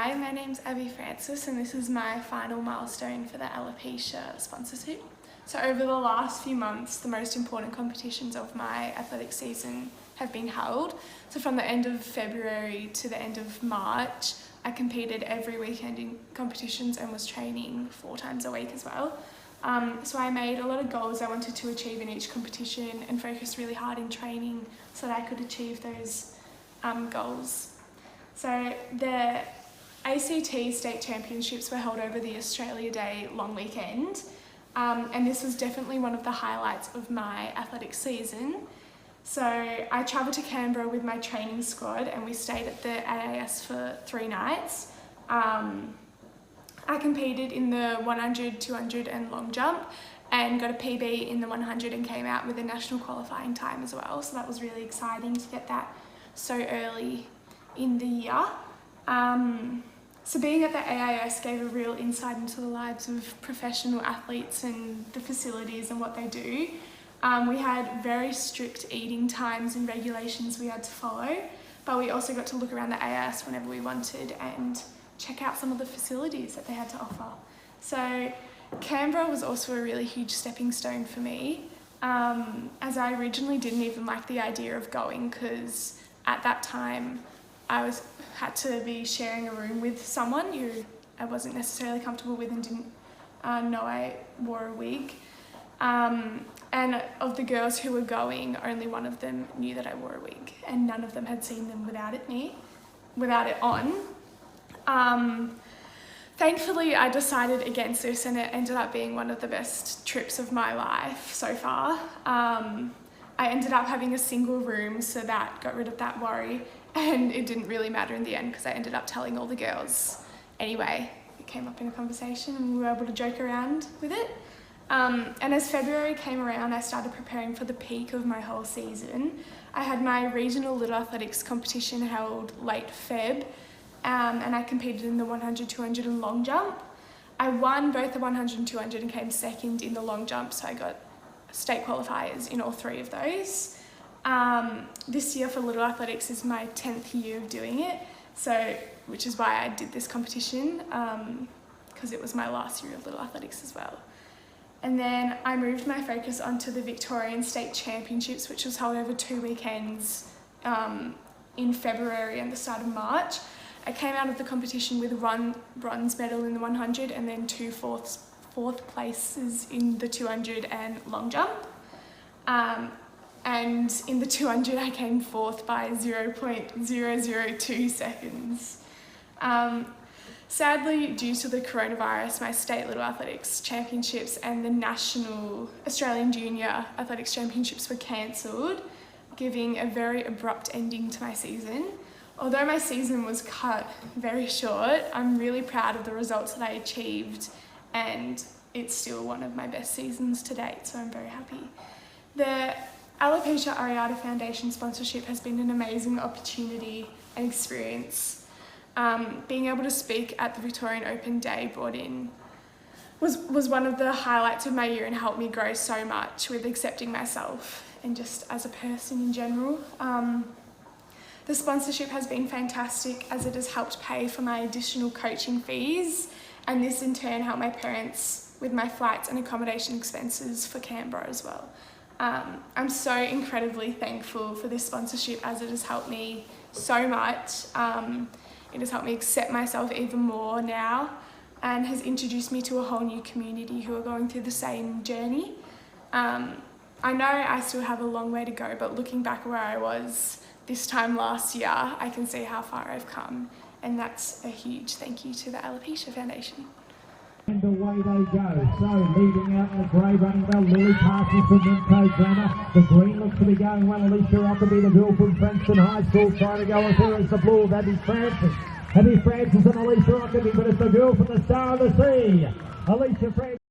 Hi, my name's Abbey and this is my final milestone for the alopecia sponsorship. So over the last few months, the most important competitions of my athletic season have been held. So from the end of February to the end of March, I competed every weekend in competitions and was training 4 times a week as well. So I made a lot of goals I wanted to achieve in each competition and focused really hard in training so that I could achieve those goals. So the ACT State Championships were held over the Australia Day long weekend, and this was definitely one of the highlights of my athletic season. So I travelled to Canberra with my training squad and we stayed at the AIS for 3 nights. I competed in the 100, 200 and long jump and got a PB in the 100 and came out with a national qualifying time as well. So that was really exciting to get that so early in the year. So being at the AIS gave a real insight into the lives of professional athletes and the facilities and what they do. We had very strict eating times and regulations we had to follow, but we also got to look around the AIS whenever we wanted and check out some of the facilities that they had to offer. So Canberra was also a really huge stepping stone for me, as I originally didn't even like the idea of going because at that time I had to be sharing a room with someone who I wasn't necessarily comfortable with and didn't know I wore a wig. And of the girls who were going, only one of them knew that I wore a wig and none of them had seen them without it on. Thankfully I decided against this and it ended up being one of the best trips of my life so far. I ended up having a single room, so that got rid of that worry, and it didn't really matter in the end because I ended up telling all the girls anyway. It came up in a conversation and we were able to joke around with it. And as February came around, I started preparing for the peak of my whole season. I had my regional little athletics competition held late Feb, and I competed in the 100, 200 and long jump. I won both the 100 and 200 and came second in the long jump, so I got state qualifiers in all 3 of those. This year for Little Athletics is my 10th year of doing it, which is why I did this competition, because it was my last year of Little Athletics as well. And then I moved my focus onto the Victorian State Championships, which was held over 2 weekends in February and the start of March. I came out of the competition with 1 bronze medal in the 100 and then 2 fourth places in the 200 and long jump. And in the 200 I came 4th by 0.002 seconds. Sadly, due to the coronavirus, my state Little Athletics Championships and the national Australian Junior Athletics Championships were cancelled, giving a very abrupt ending to my season. Although my season was cut very short, I'm really proud of the results that I achieved, and it's still one of my best seasons to date, so I'm very happy. The Alopecia Areata Foundation sponsorship has been an amazing opportunity and experience. Being able to speak at the Victorian Open Day was one of the highlights of my year and helped me grow so much with accepting myself and just as a person in general. The sponsorship has been fantastic as it has helped pay for my additional coaching fees, and this in turn helped my parents with my flights and accommodation expenses for Canberra as well. I'm so incredibly thankful for this sponsorship as it has helped me so much. It has helped me accept myself even more now and has introduced me to a whole new community who are going through the same journey. I know I still have a long way to go, but looking back where I was this time last year, I can see how far I've come, and that's a huge thank you to the Alopecia Foundation. And away they go. So leading out in the grey running well, Lily passes from Minto Grammar. The green looks to be going well. Alicia Appleby, the girl from Frankston High School, trying to go as here as the blue of Abbey Francis. Abbey Francis and Alicia Appleby, but it's the girl from the Star of the Sea, Alicia Francis.